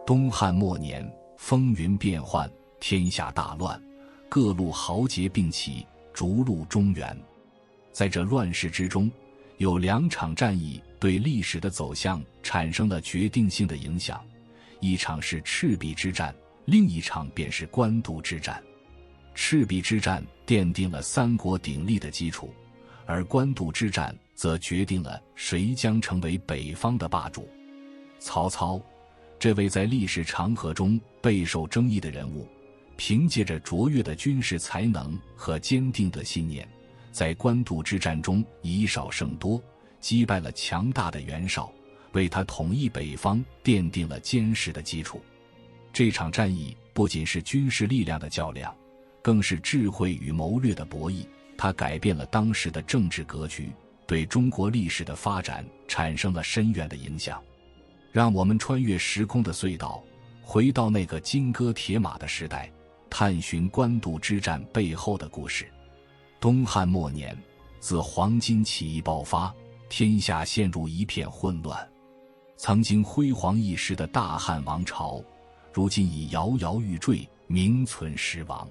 东汉末年，风云变幻，天下大乱，各路豪杰并起，逐鹿中原。在这乱世之中，有两场战役对历史的走向产生了决定性的影响，一场是赤壁之战，另一场便是官渡之战。赤壁之战奠定了三国鼎立的基础，而官渡之战则决定了谁将成为北方的霸主。曹操，这位在历史长河中备受争议的人物，凭借着卓越的军事才能和坚定的信念，在官渡之战中以少胜多，击败了强大的袁绍，为他统一北方奠定了坚实的基础。这场战役不仅是军事力量的较量，更是智慧与谋略的博弈，它改变了当时的政治格局，对中国历史的发展产生了深远的影响。让我们穿越时空的隧道，回到那个金戈铁马的时代，探寻官渡之战背后的故事。东汉末年，自黄巾起义爆发，天下陷入一片混乱。曾经辉煌一时的大汉王朝，如今已摇摇欲坠，名存实亡。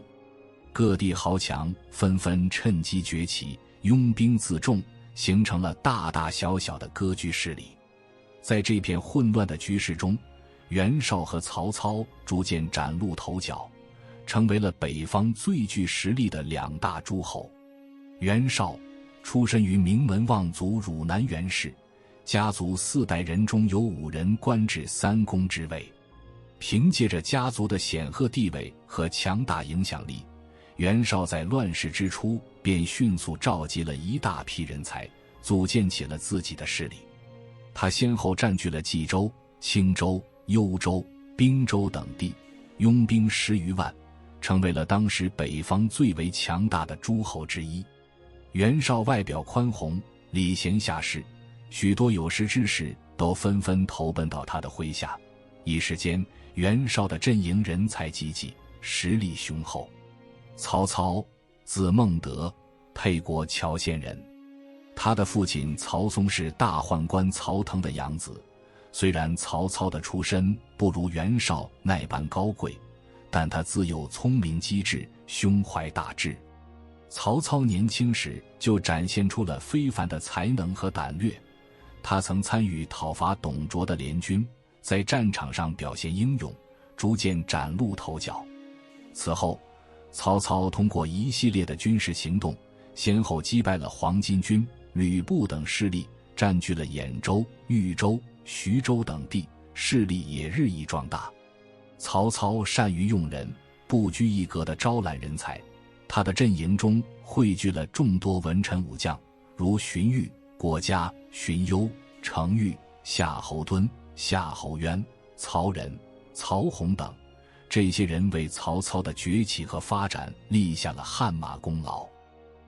各地豪强纷纷趁机崛起，拥兵自重，形成了大大小小的割据势力。在这片混乱的局势中，袁绍和曹操逐渐崭露头角，成为了北方最具实力的两大诸侯。袁绍出身于名门望族汝南袁氏，家族4代人中有5人官至3公之位。凭借着家族的显赫地位和强大影响力，袁绍在乱世之初便迅速召集了一大批人才，组建起了自己的势力。他先后占据了冀州、青州、幽州、滨州等地，拥兵10余万，成为了当时北方最为强大的诸侯之一。袁绍外表宽宏，礼贤下士，许多有识之士都纷纷投奔到他的麾下。一时间，袁绍的阵营人才济济，实力雄厚。曹操，字孟德，沛国谯县人。他的父亲曹嵩是大宦官曹腾的养子，虽然曹操的出身不如袁绍那般高贵，但他自幼聪明机智，胸怀大志。曹操年轻时就展现出了非凡的才能和胆略，他曾参与讨伐董卓的联军，在战场上表现英勇，逐渐崭露头角。此后，曹操通过一系列的军事行动，先后击败了黄巾军、吕布等势力，占据了兖州、豫州、徐州等地，势力也日益壮大。曹操善于用人，不拘一格地招揽人才，他的阵营中汇聚了众多文臣武将，如荀彧、郭嘉、荀攸、程昱、夏侯惇、夏侯渊、曹仁、曹洪等。这些人为曹操的崛起和发展立下了汗马功劳。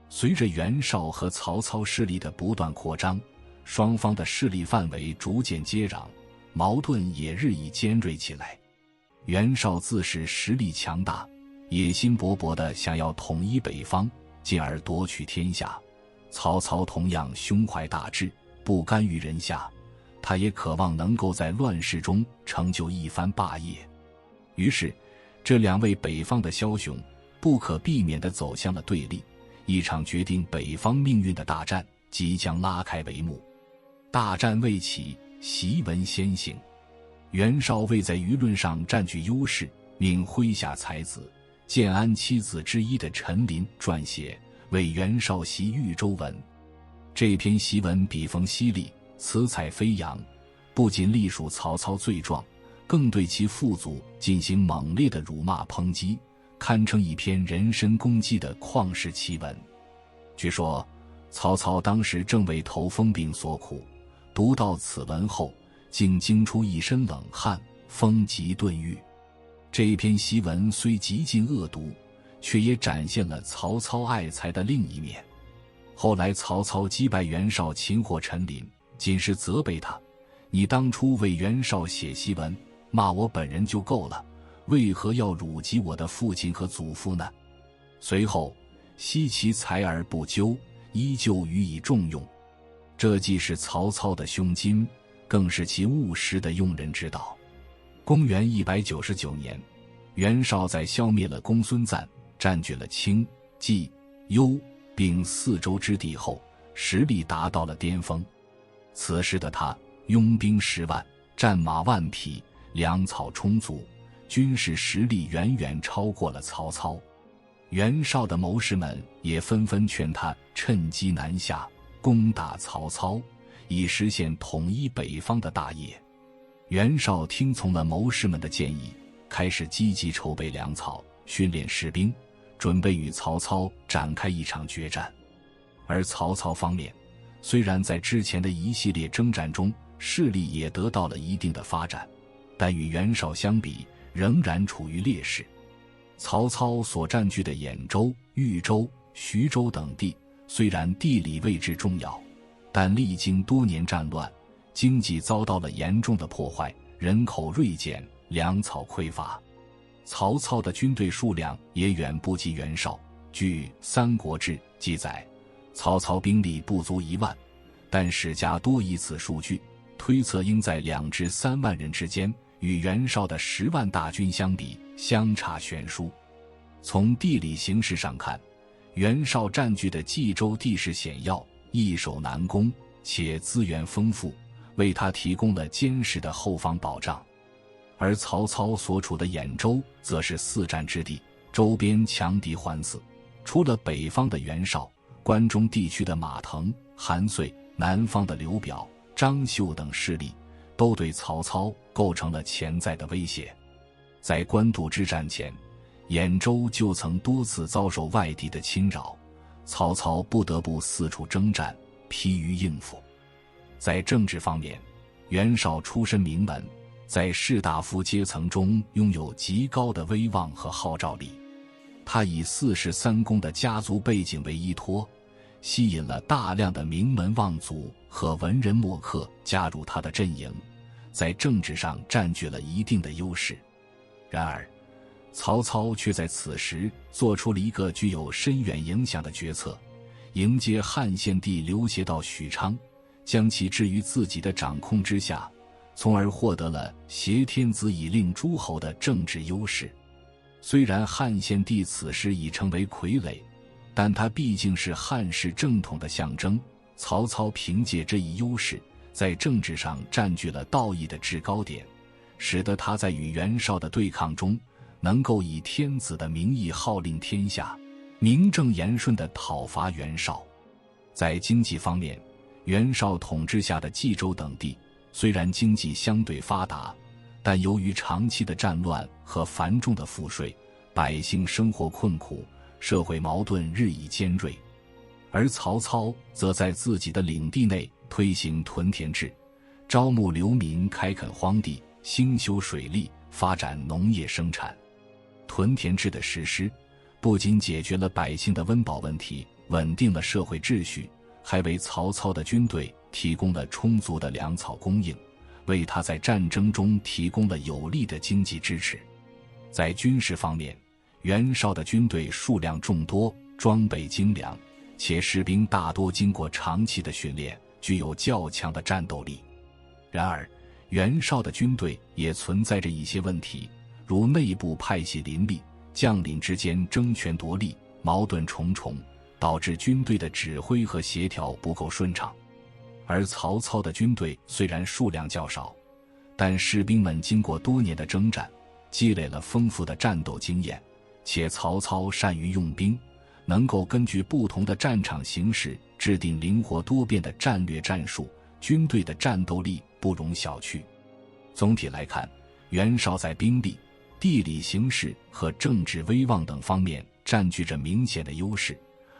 随着袁绍和曹操势力的不断扩张，双方的势力范围逐渐接壤，矛盾也日益尖锐起来。袁绍自恃实力强大，野心勃勃地想要统一北方，进而夺取天下。曹操同样胸怀大志，不甘于人下，他也渴望能够在乱世中成就一番霸业。于是，这两位北方的枭雄不可避免地走向了对立，一场决定北方命运的大战即将拉开帷幕。大战未起，檄文先行。袁绍为在舆论上占据优势，命麾下才子建安七子之一的陈琳撰写为袁绍檄豫州文。这篇檄文笔锋犀利，词采飞扬，不仅隶属曹操罪状，更对其父祖进行猛烈的辱骂抨击，堪称一篇人身攻击的旷世奇文。据说曹操当时正为头风病所苦，读到此文后，竟惊出一身冷汗，风疾顿愈。这一篇檄文虽极尽恶毒，却也展现了曹操爱才的另一面。后来曹操击败袁绍，擒获陈琳，仅是责备他：你当初为袁绍写檄文，骂我本人就够了，为何要辱及我的父亲和祖父呢？随后惜其才而不究，依旧予以重用。这既是曹操的胸襟，更是其务实的用人之道。公元199年，袁绍在消灭了公孙瓒，占据了青、冀、幽并4州之地后，实力达到了巅峰。此时的他拥兵10万，战马10000匹，粮草充足，军事实力远远超过了曹操。袁绍的谋士们也纷纷劝他趁机南下，攻打曹操，以实现统一北方的大业。袁绍听从了谋士们的建议，开始积极筹备粮草，训练士兵，准备与曹操展开一场决战。而曹操方面，虽然在之前的一系列征战中势力也得到了一定的发展，但与袁绍相比仍然处于劣势。曹操所占据的兖州、豫州、徐州等地虽然地理位置重要，但历经多年战乱，经济遭到了严重的破坏，人口锐减，粮草匮乏。曹操的军队数量也远不及袁绍。据《三国志》记载，曹操兵力不足1万，但史家多以此数据推测应在2至3万人之间，与袁绍的10万大军相比，相差悬殊。从地理形势上看，袁绍占据的冀州地势险要，易守难攻，且资源丰富，为他提供了坚实的后方保障。而曹操所处的兖州则是4战之地，周边强敌环伺，除了北方的袁绍，关中地区的马腾、韩遂，南方的刘表、张绣等势力都对曹操构成了潜在的威胁。在官渡之战前，兖州就曾多次遭受外敌的侵扰，曹操不得不四处征战，疲于应付。在政治方面，袁绍出身名门，在士大夫阶层中拥有极高的威望和号召力。他以4世3公的家族背景为依托，吸引了大量的名门望族和文人墨客加入他的阵营，在政治上占据了一定的优势。然而，曹操却在此时做出了一个具有深远影响的决策，迎接汉献帝刘协到许昌，将其置于自己的掌控之下，从而获得了挟天子以令诸侯的政治优势。虽然汉献帝此时已成为傀儡，但他毕竟是汉室正统的象征。曹操凭借这一优势，在政治上占据了道义的制高点，使得他在与袁绍的对抗中能够以天子的名义号令天下，名正言顺地讨伐袁绍。在经济方面，袁绍统治下的冀州等地虽然经济相对发达，但由于长期的战乱和繁重的赋税，百姓生活困苦，社会矛盾日益尖锐。而曹操则在自己的领地内推行屯田制，招募流民开垦荒地，兴修水利，发展农业生产。屯田制的实施不仅解决了百姓的温饱问题，稳定了社会秩序，还为曹操的军队提供了充足的粮草供应，为他在战争中提供了有力的经济支持。在军事方面，袁绍的军队数量众多，装备精良，且士兵大多经过长期的训练，具有较强的战斗力。然而，袁绍的军队也存在着一些问题，如内部派系林立，将领之间争权夺利，矛盾重重，导致军队的指挥和协调不够顺畅。而曹操的军队虽然数量较少，但士兵们经过多年的征战，积累了丰富的战斗经验，且曹操善于用兵，能够根据不同的战场形势制定灵活多变的战略战术，军队的战斗力不容小觑。总体来看，袁绍在兵力、地理形势和政治威望等方面占据着明显的优势，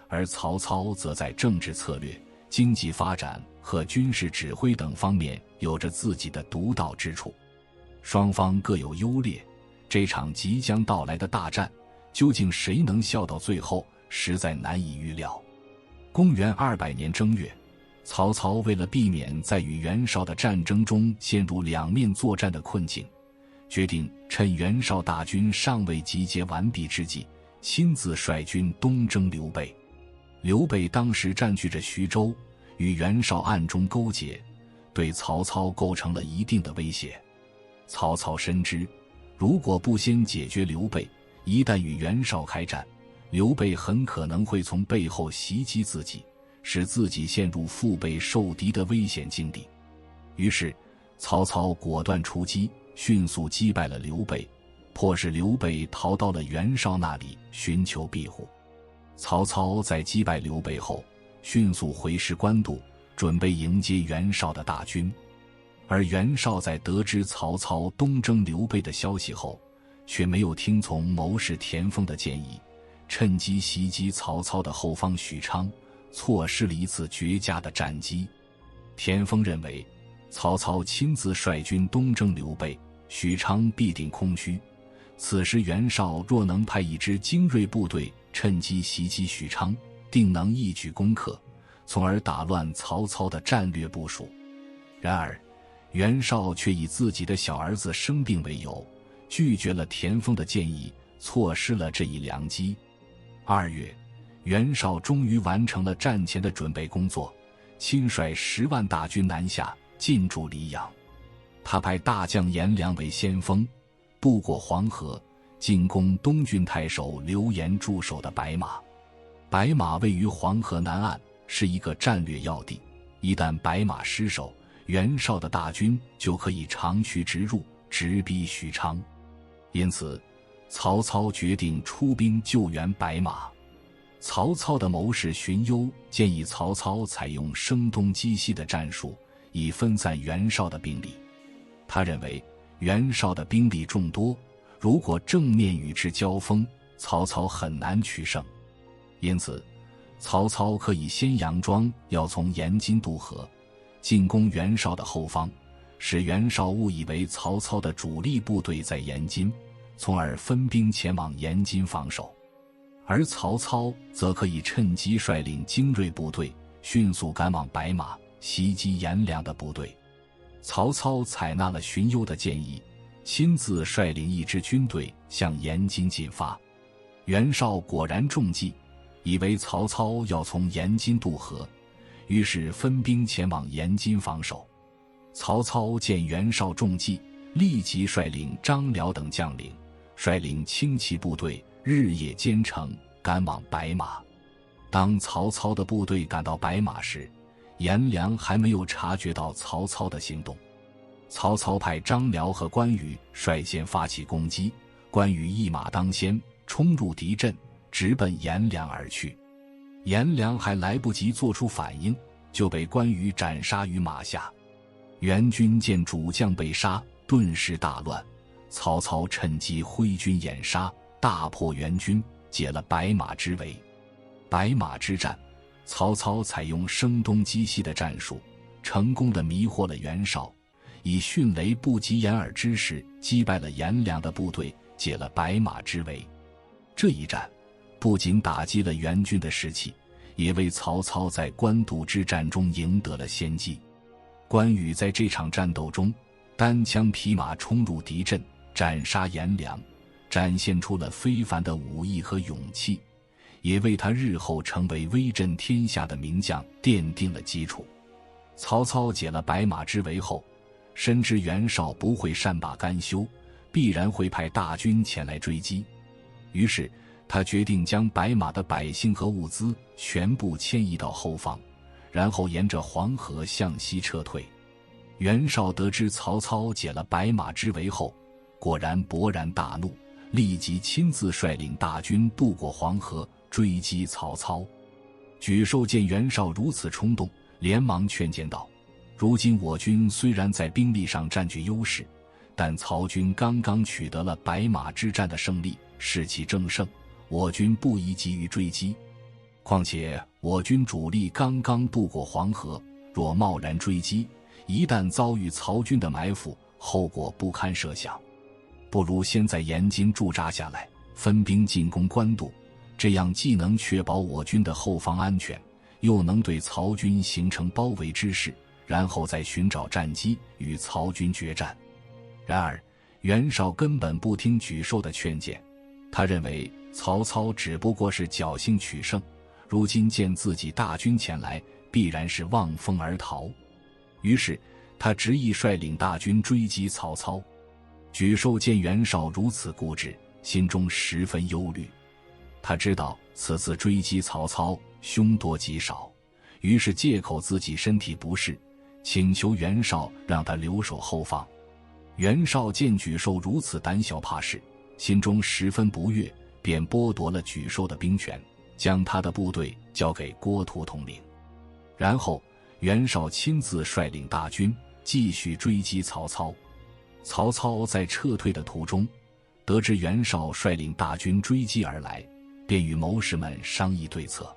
而曹操则在政治策略、经济发展和军事指挥等方面有着自己的独到之处。双方各有优劣，这场即将到来的大战，究竟谁能笑到最后，实在难以预料。公元200年正月，曹操为了避免在与袁绍的战争中陷入两面作战的困境，决定趁袁绍大军尚未集结完毕之际，亲自率军东征刘备。刘备当时占据着徐州，与袁绍暗中勾结，对曹操构成了一定的威胁。曹操深知，如果不先解决刘备，一旦与袁绍开战，刘备很可能会从背后袭击自己，使自己陷入腹背受敌的危险境地。于是曹操果断出击，迅速击败了刘备，迫使刘备逃到了袁绍那里寻求庇护。曹操在击败刘备后，迅速回师官渡，准备迎接袁绍的大军。而袁绍在得知曹操东征刘备的消息后，却没有听从谋士田丰的建议，趁机袭击曹操的后方许昌，错失了一次绝佳的战机。田丰认为，曹操亲自率军东征刘备，许昌必定空虚，此时袁绍若能派一支精锐部队趁机袭击许昌，定能一举攻克，从而打乱曹操的战略部署。然而袁绍却以自己的小儿子生病为由，拒绝了田丰的建议，错失了这一良机。2月，袁绍终于完成了战前的准备工作，亲率10万大军南下，进驻黎阳。他派大将颜良为先锋，渡过黄河，进攻东郡太守刘延驻守的白马。白马位于黄河南岸，是一个战略要地，一旦白马失守，袁绍的大军就可以长驱直入，直逼许昌。因此曹操决定出兵救援白马。曹操的谋士荀攸建议曹操采用声东击西的战术，以分散袁绍的兵力。他认为袁绍的兵力众多，如果正面与之交锋，曹操很难取胜。因此曹操可以先佯装要从延津渡河，进攻袁绍的后方，使袁绍误以为曹操的主力部队在延津，从而分兵前往延津防守。而曹操则可以趁机率领精锐部队迅速赶往白马，袭击颜良的部队。曹操采纳了荀攸的建议，亲自率领一支军队向延津进发。袁绍果然中计，以为曹操要从延津渡河，于是分兵前往延津防守。曹操见袁绍中计，立即率领张辽等将领，率领轻骑部队日夜兼程，赶往白马。当曹操的部队赶到白马时，颜良还没有察觉到曹操的行动。曹操派张辽和关羽率先发起攻击，关羽一马当先，冲入敌阵，直奔颜良而去。颜良还来不及做出反应，就被关羽斩杀于马下。袁军见主将被杀，顿时大乱。曹操趁机挥军掩杀，大破袁军，解了白马之围。白马之战，曹操采用声东击西的战术，成功地迷惑了袁绍，以迅雷不及掩耳之势击败了颜良的部队，解了白马之围。这一战不仅打击了袁军的士气，也为曹操在官渡之战中赢得了先机。关羽在这场战斗中单枪匹马冲入敌阵，斩杀颜良，展现出了非凡的武艺和勇气，也为他日后成为威震天下的名将奠定了基础。曹操解了白马之围后，深知袁绍不会善罢甘休，必然会派大军前来追击，于是他决定将白马的百姓和物资全部迁移到后方，然后沿着黄河向西撤退。袁绍得知曹操解了白马之围后，果然勃然大怒，立即亲自率领大军渡过黄河，追击曹操。沮授见袁绍如此冲动，连忙劝谏道：如今我军虽然在兵力上占据优势，但曹军刚刚取得了白马之战的胜利，士气正盛，我军不宜急于追击。况且我军主力刚刚渡过黄河，若贸然追击，一旦遭遇曹军的埋伏，后果不堪设想。不如先在延津驻扎下来，分兵进攻官渡，这样既能确保我军的后方安全，又能对曹军形成包围之势，然后再寻找战机与曹军决战。然而袁绍根本不听沮授的劝谏，他认为曹操只不过是侥幸取胜，如今见自己大军前来，必然是望风而逃。于是他执意率领大军追击曹操。沮授见袁绍如此固执，心中十分忧虑。他知道此次追击曹操凶多吉少，于是借口自己身体不适，请求袁绍让他留守后方。袁绍见沮授如此胆小怕事，心中十分不悦，便剥夺了沮授的兵权，将他的部队交给郭图统领。然后袁绍亲自率领大军继续追击曹操。曹操在撤退的途中，得知袁绍率领大军追击而来，便与谋士们商议对策。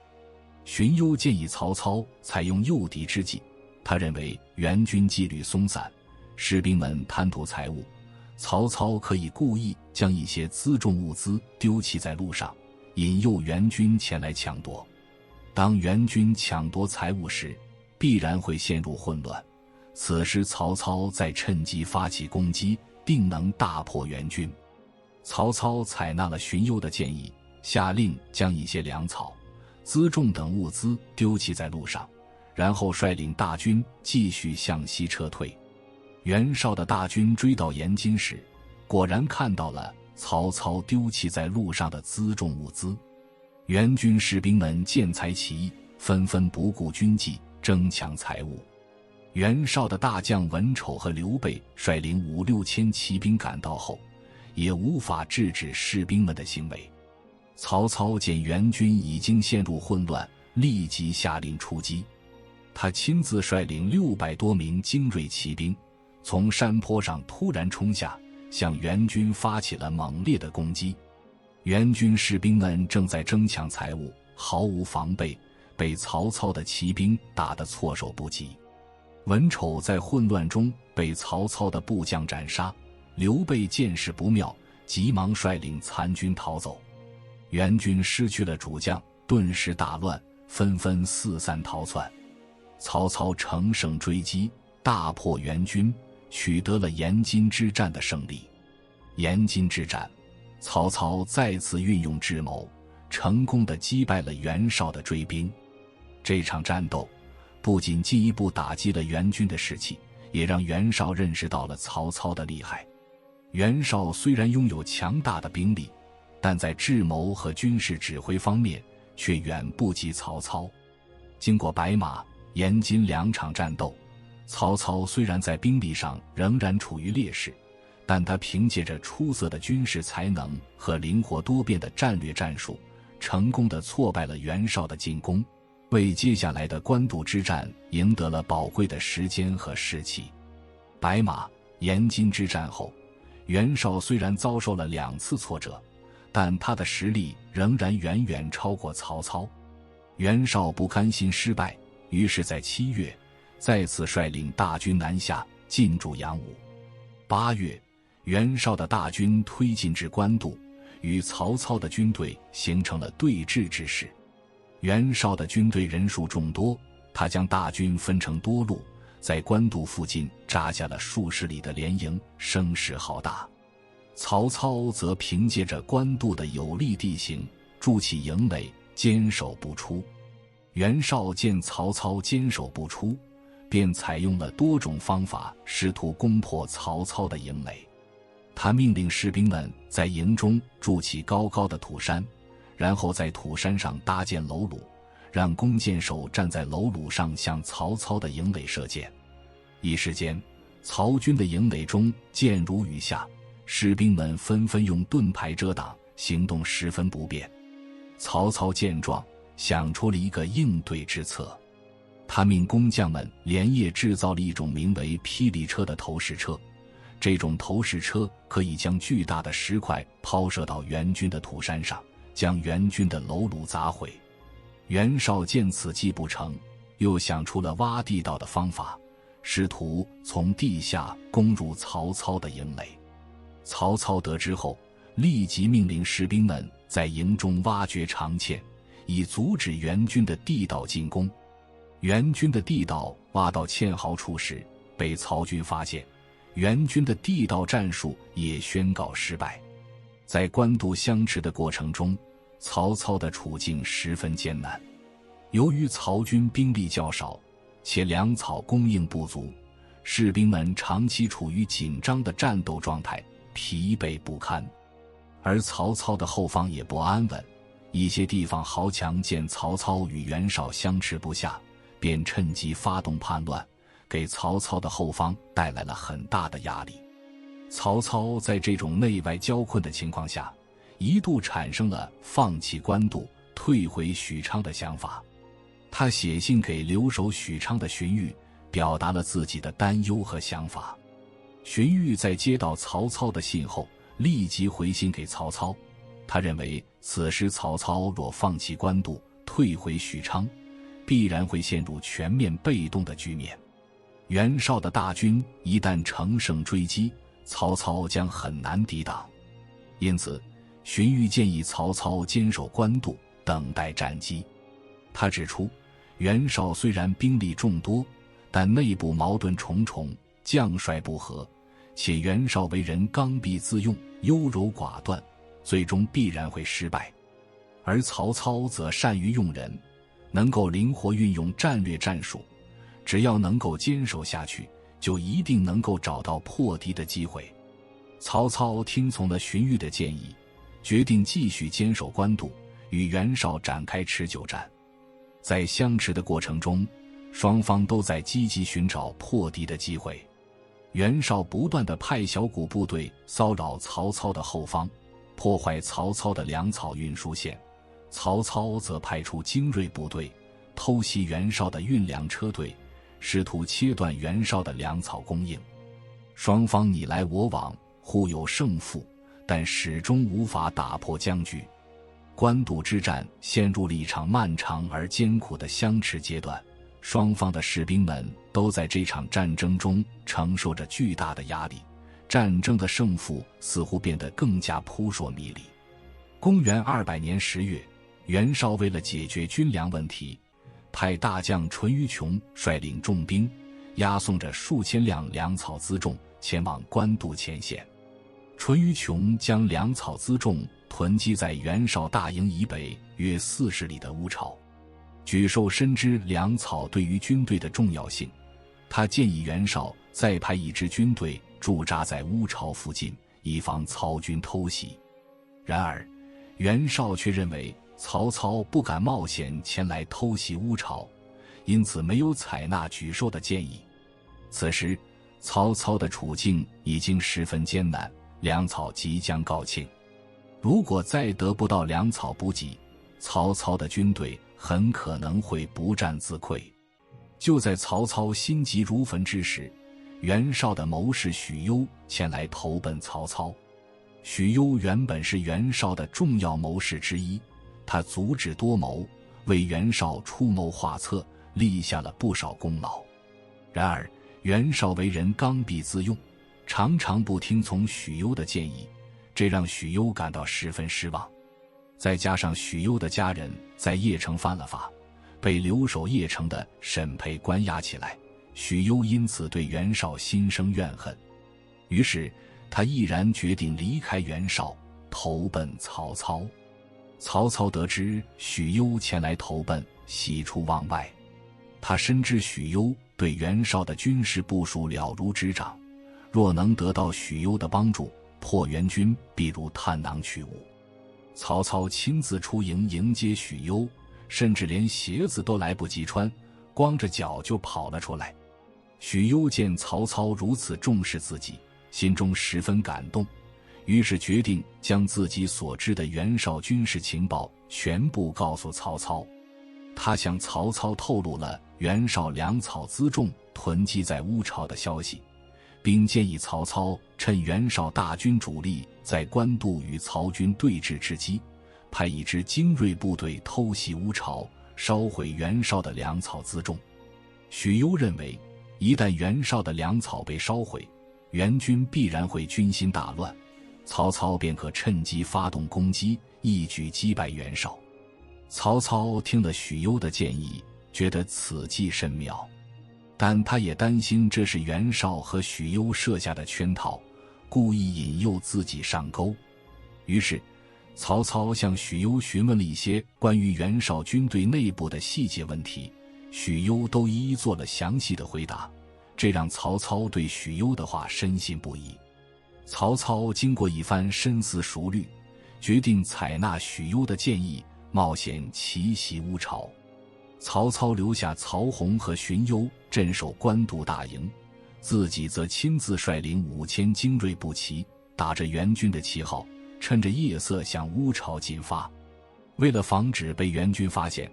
荀攸建议曹操采用诱敌之计，他认为援军纪律松散，士兵们贪图财物，曹操可以故意将一些辎重物资丢弃在路上，引诱援军前来抢夺。当援军抢夺财物时，必然会陷入混乱，此时曹操再趁机发起攻击，定能大破援军。曹操采纳了荀攸的建议，下令将一些粮草、辎重等物资丢弃在路上，然后率领大军继续向西撤退。袁绍的大军追到延津时，果然看到了曹操丢弃在路上的辎重物资。援军士兵们见财起意，纷纷不顾军纪，争抢财物。袁绍的大将文丑和刘备率领5、6千骑兵赶到后，也无法制止士兵们的行为。曹操见援军已经陷入混乱，立即下令出击。他亲自率领600多名精锐骑兵，从山坡上突然冲下，向援军发起了猛烈的攻击。援军士兵们正在争抢财物，毫无防备，被曹操的骑兵打得措手不及。文丑在混乱中被曹操的部将斩杀，刘备见势不妙，急忙率领残军逃走。援军失去了主将，顿时大乱，纷纷四散逃窜。曹操乘胜追击，大破援军，取得了延津之战的胜利。延津之战，曹操再次运用智谋，成功地击败了袁绍的追兵。这场战斗不仅进一步打击了援军的士气，也让袁绍认识到了曹操的厉害。袁绍虽然拥有强大的兵力，但在智谋和军事指挥方面却远不及曹操。经过白马、延津2场战斗，曹操虽然在兵力上仍然处于劣势，但他凭借着出色的军事才能和灵活多变的战略战术，成功地挫败了袁绍的进攻，为接下来的官渡之战赢得了宝贵的时间和士气。白马、延津之战后，袁绍虽然遭受了2次挫折，但他的实力仍然远远超过曹操。袁绍不甘心失败，于是在7月再次率领大军南下，进驻阳武。8月，袁绍的大军推进至官渡，与曹操的军队形成了对峙之势。袁绍的军队人数众多，他将大军分成多路，在官渡附近扎下了数十里的连营，声势浩大。曹操则凭借着官渡的有利地形，筑起营垒，坚守不出。袁绍见曹操坚守不出，便采用了多种方法，试图攻破曹操的营垒。他命令士兵们在营中筑起高高的土山，然后在土山上搭建楼橹，让弓箭手站在楼橹上向曹操的营垒射箭。一时间，曹军的营垒中箭如雨下，士兵们纷纷用盾牌遮挡，行动十分不便。曹操见状，想出了一个应对之策。他命工匠们连夜制造了一种名为霹雳车的投石车，这种投石车可以将巨大的石块抛射到援军的土山上，将援军的楼橹砸毁。袁绍见此计不成，又想出了挖地道的方法，试图从地下攻入曹操的营垒。曹操得知后，立即命令士兵们在营中挖掘长堑，以阻止援军的地道进攻。援军的地道挖到堑壕处时，被曹军发现，援军的地道战术也宣告失败。在官渡相持的过程中，曹操的处境十分艰难。由于曹军兵力较少，且粮草供应不足，士兵们长期处于紧张的战斗状态，疲惫不堪。而曹操的后方也不安稳，一些地方豪强见曹操与袁绍相持不下，便趁机发动叛乱，给曹操的后方带来了很大的压力。曹操在这种内外交困的情况下，一度产生了放弃官渡、退回许昌的想法。他写信给留守许昌的荀彧，表达了自己的担忧和想法。荀彧在接到曹操的信后，立即回信给曹操。他认为此时曹操若放弃官渡，退回许昌，必然会陷入全面被动的局面。袁绍的大军一旦乘胜追击，曹操将很难抵挡。因此，荀彧建议曹操坚守官渡，等待战机。他指出，袁绍虽然兵力众多，但内部矛盾重重，将帅不和，且袁绍为人刚愎自用、优柔寡断，最终必然会失败。而曹操则善于用人，能够灵活运用战略战术，只要能够坚守下去，就一定能够找到破敌的机会。曹操听从了荀彧的建议，决定继续坚守官渡，与袁绍展开持久战。在相持的过程中，双方都在积极寻找破敌的机会。袁绍不断地派小股部队骚扰曹操的后方，破坏曹操的粮草运输线，曹操则派出精锐部队偷袭袁绍的运粮车队，试图切断袁绍的粮草供应。双方你来我往，互有胜负，但始终无法打破僵局。官渡之战陷入了一场漫长而艰苦的相持阶段，双方的士兵们都在这场战争中承受着巨大的压力，战争的胜负似乎变得更加扑朔迷离。公元200年10月，袁绍为了解决军粮问题，派大将淳于琼率领重兵，押送着数千辆粮草辎重前往官渡前线。淳于琼将粮草辎重囤积在袁绍大营以北约40里的乌巢。沮授深知粮草对于军队的重要性，他建议袁绍再派一支军队驻扎在乌巢附近，以防曹军偷袭。然而，袁绍却认为曹操不敢冒险前来偷袭乌巢，因此没有采纳沮授的建议。此时，曹操的处境已经十分艰难，粮草即将告罄。如果再得不到粮草补给，曹操的军队很可能会不战自溃。就在曹操心急如焚之时，袁绍的谋士许攸前来投奔曹操。许攸原本是袁绍的重要谋士之一，他足智多谋，为袁绍出谋划策，立下了不少功劳。然而，袁绍为人刚愎自用，常常不听从许攸的建议，这让许攸感到十分失望。再加上许攸的家人在邺城犯了法，被留守邺城的沈培关押起来，许攸因此对袁绍心生怨恨。于是他毅然决定离开袁绍，投奔曹操。曹操得知许攸前来投奔，喜出望外。他深知许攸对袁绍的军事部署了如指掌，若能得到许攸的帮助，破袁军必如探囊取物。曹操亲自出营迎接许攸，甚至连鞋子都来不及穿，光着脚就跑了出来。许攸见曹操如此重视自己，心中十分感动，于是决定将自己所知的袁绍军事情报全部告诉曹操。他向曹操透露了袁绍粮草辎重囤积在乌巢的消息，并建议曹操趁袁绍大军主力在官渡与曹军对峙之机，派一支精锐部队偷袭乌巢，烧毁袁绍的粮草辎重。许攸认为，一旦袁绍的粮草被烧毁，袁军必然会军心大乱，曹操便可趁机发动攻击，一举击败袁绍。曹操听了许攸的建议，觉得此计甚妙，但他也担心这是袁绍和许攸设下的圈套，故意引诱自己上钩。于是曹操向许攸询问了一些关于袁绍军队内部的细节问题，许攸都一一做了详细的回答，这让曹操对许攸的话深信不疑。曹操经过一番深思熟虑，决定采纳许攸的建议，冒险奇袭乌巢。曹操留下曹洪和荀攸镇守官渡大营，自己则亲自率领5000精锐步骑，打着援军的旗号，趁着夜色向乌巢进发。为了防止被援军发现，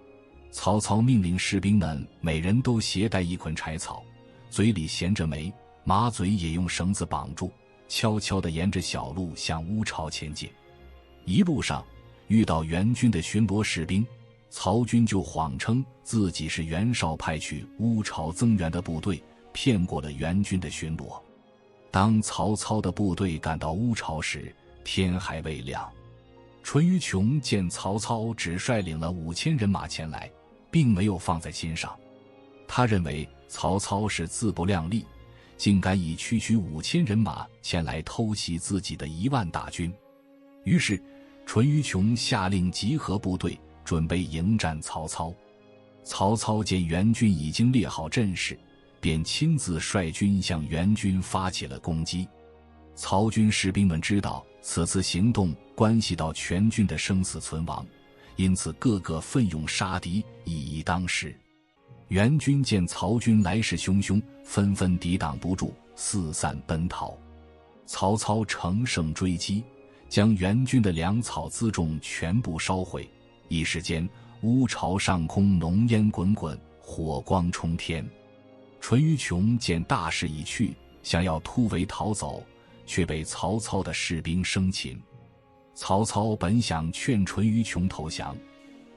曹操命令士兵们每人都携带一捆柴草，嘴里衔着煤，马嘴也用绳子绑住，悄悄地沿着小路向乌巢前进。一路上遇到援军的巡逻士兵，曹军就谎称自己是袁绍派去乌巢增援的部队，骗过了援军的巡逻。当曹操的部队赶到乌巢时，天还未亮。淳于琼见曹操只率领了5000人马前来，并没有放在心上。他认为曹操是自不量力，竟敢以区5000人马前来偷袭自己的1万大军。于是淳于琼下令集合部队，准备迎战曹操。曹操见援军已经列好阵势，便亲自率军向援军发起了攻击。曹军士兵们知道此次行动关系到全军的生死存亡，因此个个奋勇杀敌，以一当十。援军见曹军来势汹汹，纷纷抵挡不住，四散奔逃。曹操乘胜追击，将援军的粮草辎重全部烧毁。一时间，乌巢上空浓烟滚滚，火光冲天。淳于琼见大势已去，想要突围逃走，却被曹操的士兵生擒。曹操本想劝淳于琼投降，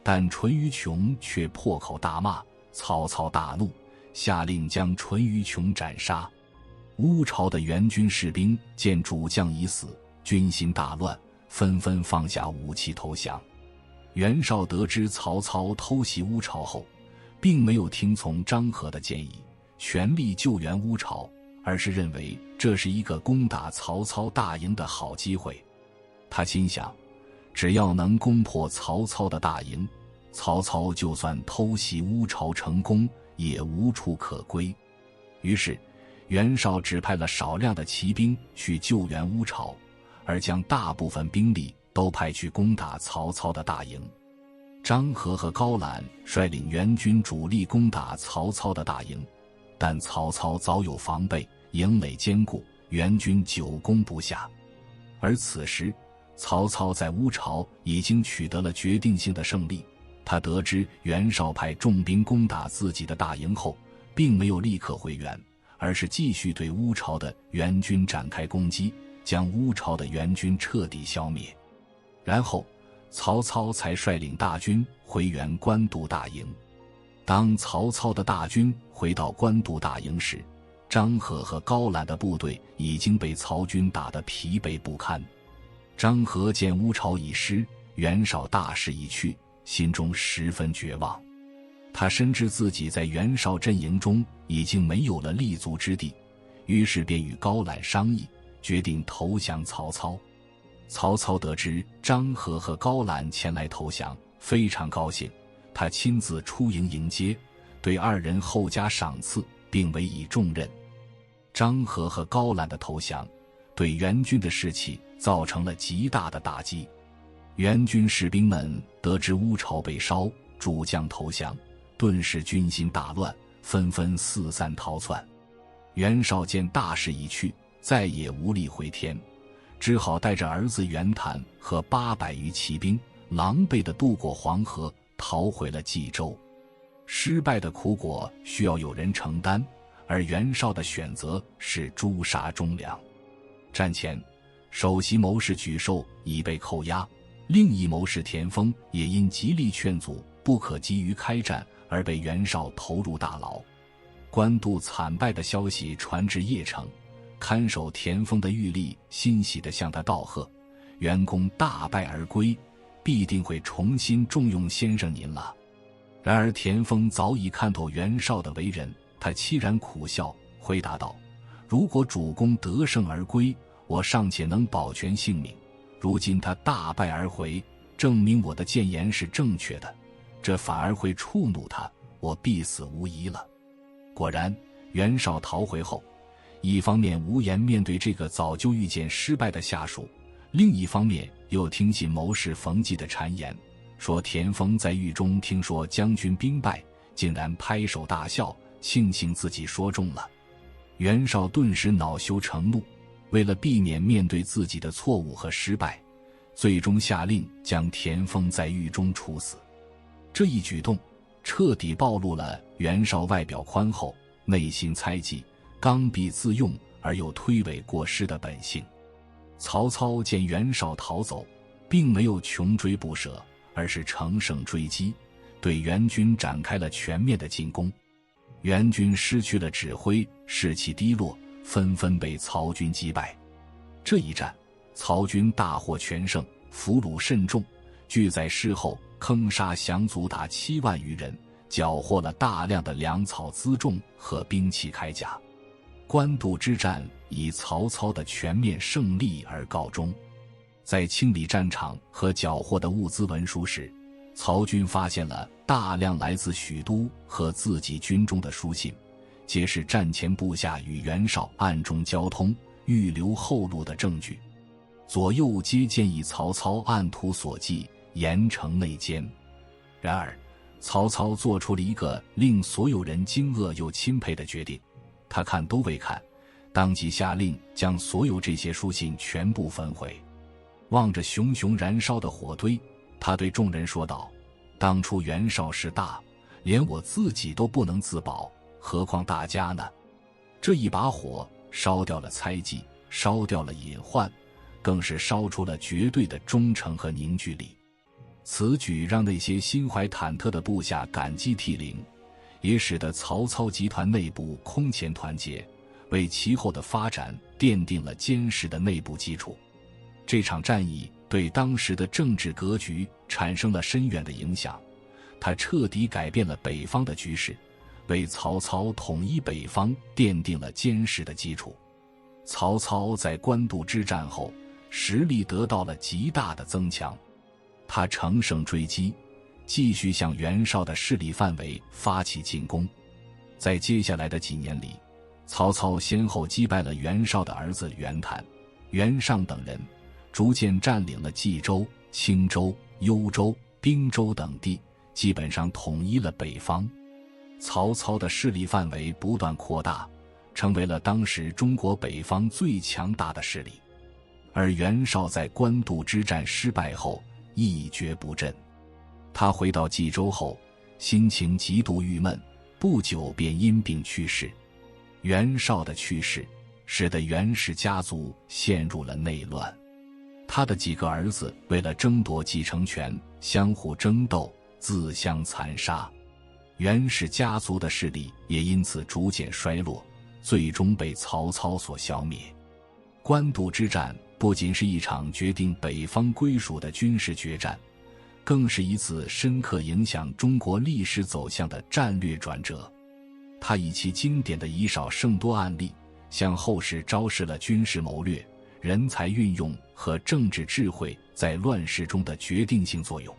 但淳于琼却破口大骂。曹操大怒，下令将淳于琼斩杀。乌巢的援军士兵见主将已死，军心大乱，纷纷放下武器投降。袁绍得知曹操偷袭乌巢后，并没有听从张合的建议，全力救援乌巢，而是认为这是一个攻打曹操大营的好机会。他心想，只要能攻破曹操的大营，曹操就算偷袭乌巢成功，也无处可归。于是袁绍只派了少量的骑兵去救援乌巢，而将大部分兵力都派去攻打曹操的大营。张合和高览率领援军主力攻打曹操的大营，但曹操早有防备，营垒坚固，援军久攻不下。而此时曹操在乌巢已经取得了决定性的胜利，他得知袁绍派重兵攻打自己的大营后，并没有立刻回援，而是继续对乌巢的援军展开攻击，将乌巢的援军彻底消灭。然后曹操才率领大军回援官渡大营。当曹操的大军回到官渡大营时，张合和高览的部队已经被曹军打得疲惫不堪。张合见乌巢已失，袁绍大势已去，心中十分绝望。他深知自己在袁绍阵营中已经没有了立足之地，于是便与高览商议，决定投降曹操。曹操得知张合和高览前来投降，非常高兴，他亲自出营迎接，对二人厚加赏赐，并委以重任。张合和高览的投降对援军的士气造成了极大的打击。援军士兵们得知乌巢被烧，主将投降，顿时军心大乱，纷纷四散逃窜。袁绍见大势已去，再也无力回天，只好带着儿子袁谭和800余骑兵，狼狈地渡过黄河，逃回了冀州。失败的苦果需要有人承担，而袁绍的选择是诛杀忠良。战前，首席谋士沮授已被扣押，另一谋士田丰也因极力劝阻不可急于开战而被袁绍投入大牢。官渡惨败的消息传至邺城，看守田丰的狱吏欣喜地向他道贺，袁公大败而归，必定会重新重用先生您了。然而田丰早已看透袁绍的为人，他凄然苦笑，回答道：如果主公得胜而归，我尚且能保全性命，如今他大败而回，证明我的谏言是正确的，这反而会触怒他，我必死无疑了。果然袁绍逃回后，一方面无颜面对这个早就预见失败的下属，另一方面又听信谋士冯骥的谗言，说田丰在狱中听说将军兵败，竟然拍手大笑，庆幸自己说中了。袁绍顿时恼羞成怒，为了避免面对自己的错误和失败，最终下令将田丰在狱中处死。这一举动彻底暴露了袁绍外表宽厚，内心猜忌，刚愎自用而又推诿过失的本性。曹操见袁绍逃走，并没有穷追不舍，而是乘胜追击，对袁军展开了全面的进攻。袁军失去了指挥，士气低落，纷纷被曹军击败。这一战，曹军大获全胜，俘虏甚众，据在事后坑杀降卒达7万余人，缴获了大量的粮草辎重和兵器铠甲。官渡之战以曹操的全面胜利而告终。在清理战场和缴获的物资文书时，曹军发现了大量来自许都和自己军中的书信，皆是战前部下与袁绍暗中交通，预留后路的证据。左右皆建议曹操按图索骥，严惩内奸。然而曹操做出了一个令所有人惊愕又钦佩的决定，他看都未看，当即下令将所有这些书信全部焚毁。望着熊熊燃烧的火堆，他对众人说道：当初袁绍势大，连我自己都不能自保，何况大家呢？这一把火烧掉了猜忌，烧掉了隐患，更是烧出了绝对的忠诚和凝聚力。此举让那些心怀忐忑的部下感激涕零，也使得曹操集团内部空前团结，为其后的发展奠定了坚实的内部基础。这场战役对当时的政治格局产生了深远的影响，它彻底改变了北方的局势，为曹操统一北方奠定了坚实的基础。曹操在官渡之战后，实力得到了极大的增强，他乘胜追击，继续向袁绍的势力范围发起进攻。在接下来的几年里，曹操先后击败了袁绍的儿子袁谭、袁尚等人，逐渐占领了冀州、青州、幽州、并州等地，基本上统一了北方。曹操的势力范围不断扩大，成为了当时中国北方最强大的势力。而袁绍在官渡之战失败后一蹶不振，他回到冀州后心情极度郁闷，不久便因病去世。袁绍的去世使得袁氏家族陷入了内乱，他的几个儿子为了争夺继承权相互争斗，自相残杀，袁氏家族的势力也因此逐渐衰落，最终被曹操所消灭。官渡之战不仅是一场决定北方归属的军事决战，更是一次深刻影响中国历史走向的战略转折。他以其经典的以少胜多案例，向后世昭示了军事谋略、人才运用和政治智慧在乱世中的决定性作用。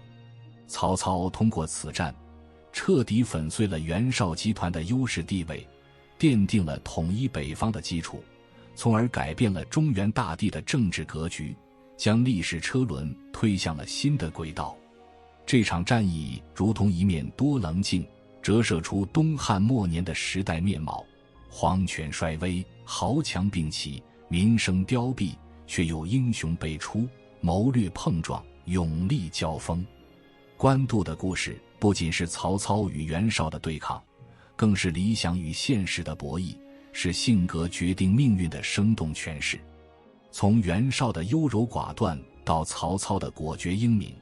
曹操通过此战，彻底粉碎了袁绍集团的优势地位，奠定了统一北方的基础，从而改变了中原大地的政治格局，将历史车轮推向了新的轨道。这场战役如同一面多棱镜，折射出东汉末年的时代面貌，皇权衰微，豪强并起，民生凋敝，却又英雄辈出，谋略碰撞，勇力交锋。官渡的故事不仅是曹操与袁绍的对抗，更是理想与现实的博弈，是性格决定命运的生动诠释。从袁绍的优柔寡断到曹操的果决英明，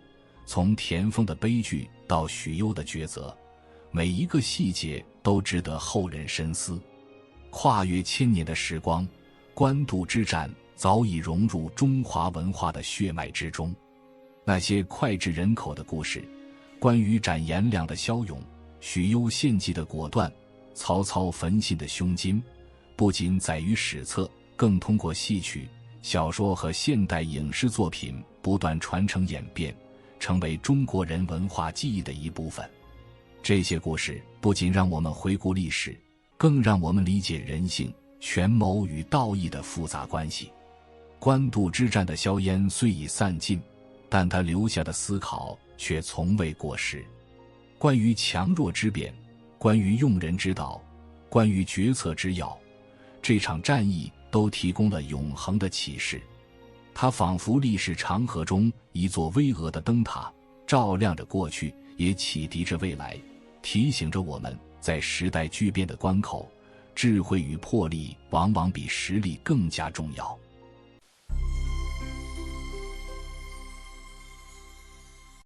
从田丰的悲剧到许攸的抉择，每一个细节都值得后人深思。跨越千年的时光，官渡之战早已融入中华文化的血脉之中。那些脍炙人口的故事，关羽斩颜良的骁勇，许攸献计的果断，曹操焚信的胸襟，不仅载于史册，更通过戏曲、小说和现代影视作品不断传承演变，成为中国人文化记忆的一部分。这些故事不仅让我们回顾历史，更让我们理解人性、权谋与道义的复杂关系。官渡之战的硝烟虽已散尽，但他留下的思考却从未过时。关于强弱之辩，关于用人之道，关于决策之要，这场战役都提供了永恒的启示。它仿佛历史长河中一座巍峨的灯塔，照亮着过去，也启迪着未来，提醒着我们在时代巨变的关口，智慧与魄力往往比实力更加重要。